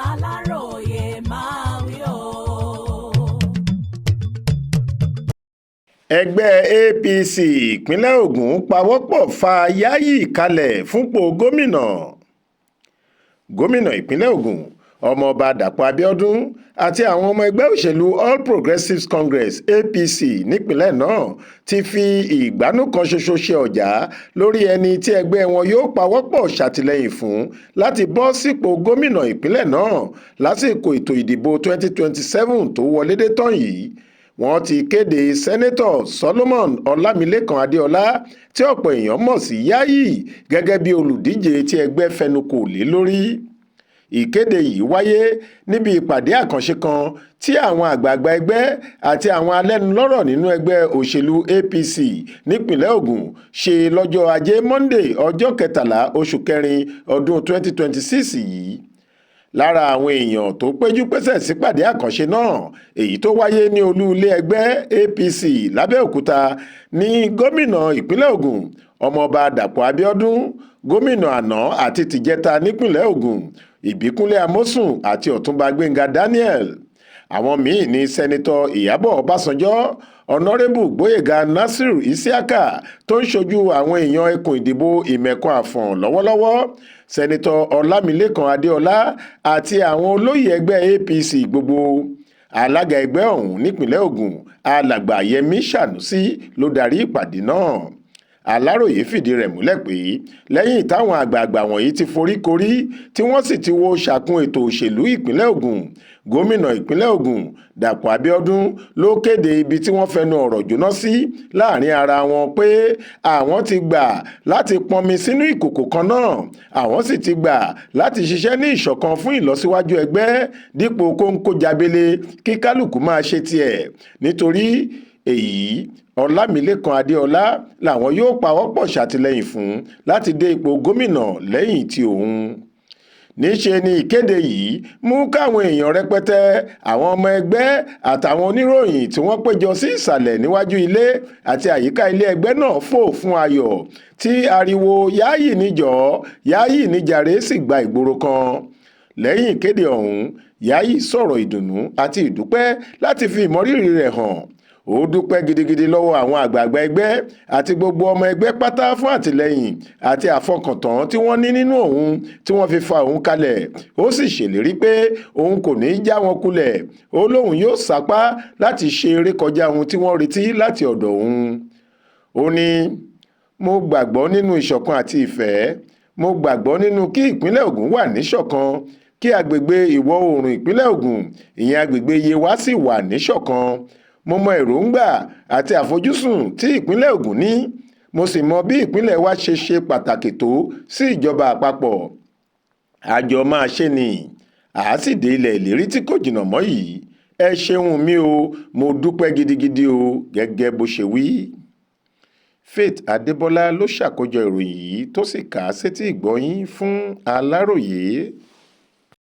Aláròyé máa wí o. ẹgbẹ́ APC ìpínlẹ̀ Ògùn pawọ́pọ̀ fa Yayi kalẹ̀ fúnpò gómìnà ìpínlẹ̀ Ògùn ọmọọba Dàpọ̀ Abíọ́dún àti àwọn ọmọ ẹgbẹ́ òṣèlú All Progressives Congress APC nípìnlẹ̀ náà ti fi ìgbánú kan ṣoṣo ṣe ọ̀já lórí ẹni tí ẹgbẹ́ wọn yóò pawọ́pọ̀ ṣàtìlẹ́yìn fún láti bọ́ sípò gómìnà ìpínlẹ̀ náà lásìkò ètò ìdìbò 2027 tó wọlé dé tán yìí. Wọ́n ti kéde sẹ́nẹ́tọ̀ Solomon Ọlámilékan Adéọlá tí ọ̀pọ̀ èèyàn mọ̀ sí Yayi gẹ́gẹ́ bí olùdíje tí ẹgbẹ́ fẹnukò lé lórí. Ìkéde yìí wáyé níbi ìpàdé àkànṣe kan tí àwọn àgbààgbà ẹgbẹ́ àti àwọn alẹ́nulọ́rọ̀ nínú ẹgbẹ́ òṣèlú APC nípìnlẹ̀ Ògùn ṣe lọ́jọ́ Ajé Monday ọjọ́ 13 oṣù kẹrin ọdún 2026 yìí. Lára àwọn èèyàn tó péjú pésẹ̀ sípàdé àkànṣe náà èyí tó wáyé ní olú ilé ẹgbẹ́ APC lábẹ́òkúta ní gómìnà ìpínlẹ̀ Ògùn ọmọọba Dàpọ̀ Abíọ́dún, gómìnà àná àti tìjẹta nípìnlẹ̀ Ògùn Ìbíkúnlé Amósùn àti ọ̀túnba Gbénga Daniel. Àwọn míì ní sẹ́nitọ́ Ìyábọ̀ Ọbásanjọ́, ọ̀nàrẹ́bù Gbóyèga Nasiru Isiaka tó ń ṣojú àwọn èèyàn ẹkùn ìdìbò Ìmẹ̀kọ Àfọ̀n lọ́wọ́lọ́wọ́, sẹ́nitọ́ Ọlámilékan Adéọlá àti àwọn olóyè ẹgbẹ́ APC gbogbo. Alága ẹgbẹ́ ọ̀hún nípìnlẹ̀ Ògùn alàgbà Yẹmí Sànúsí ló darí ìpàdé náà. Aláròyé fìdí rẹ̀ múlẹ̀ pé lẹ́yìn táwọn àgbààgbà wọ̀nyí ti foríkorí tí wọ́n sì ti wo ṣàkun ètò òṣèlú ìpínlẹ̀ Ògùn, gómìnà ìpínlẹ̀ Ògùn Dàpọ̀ Abíọ́dún ló kéde ibi tí wọ́n fẹnu ọ̀rọ̀ jóná sí láàrin ara wọn pé àwọn ti gbà láti pọnmi sínú ìkòkò kan náà, àwọn sì ti gbà láti ṣiṣẹ́ ní ìṣọ̀kan fún ìlọsíwájú ẹgbẹ́ dípò kóńkó jábélé kí kálukú máa ṣe tiẹ̀. Nítorí èyí, Ọlámilékan Adéọlá làwọn yóò pawọ́pọ̀ ṣàtìlẹ́yìn fún láti dé ipò gómìnà lẹ́yìn tí òun. Níṣe ni ìkéde yìí mú káwọn èèyàn rẹpẹtẹ, àwọn ọmọ ẹgbẹ́ àtàwọn oníròyìn tí wọ́n péjọ sí ìsàlẹ̀ níwájú ilé àti àyíká ilé ẹgbẹ́ náà fò fún ayọ̀ tí ariwo Yayi níjọ́, Yayi níjàre sì gba ìgboro kan. Lẹ́yìn ìkéde ọ̀hún, Yayi sọ̀rọ̀ ìdùnnú àti ìdúpẹ́ láti fi ìmọrírì rẹ̀ hàn. Ó dúpẹ́ gidigidi lọ́wọ́ àwọn àgbààgbà ẹgbẹ́ àti gbogbo ọmọ ẹgbẹ́ pátá fún àtìlẹ́yìn àti àfọkàntán tí wọ́n ní nínú òun tí wọ́n fi fa òun kalẹ̀. Ó sì ṣèlérí pé òun kò ní í já wọn kulẹ̀. Ó lóun yóò sapá láti ṣe eré kọjá ohun tí wọ́n retí láti ọ̀dọ̀ òun. Ó ní, mo gbàgbọ́ nínú ìṣọ̀kan àti ìfẹ́. Mo gbàgbọ́ nínú kí ìpínlẹ̀ Ògùn wà níṣọ̀kan, kí agbègbè ìwọ̀ oòrùn ìpínlẹ̀ Ògùn, ìyẹn agbègbè Yewa sì wà níṣọ̀kan. Mo mọ èròǹgbà àti àfojúsùn tí ìpínlẹ̀ Ògùn ní. Mo sì mọ bí ìpínlẹ̀ wa ṣe pàtàkì tó sí ìjọba àpapọ̀. Àjọ máa ṣe ni, sì dé ilẹ̀ ìlérí tí kò jìnnà mọ́ yìí. Ẹ ṣeun mi o, mo dúpẹ́ gidigidi o, gẹ́gẹ́ bó ṣe wí. Faith Adébọ́lá ló ṣàkójọ ìròyìn yìí tó sì kà á sétí ìgbọ́ yín fún Aláròyé.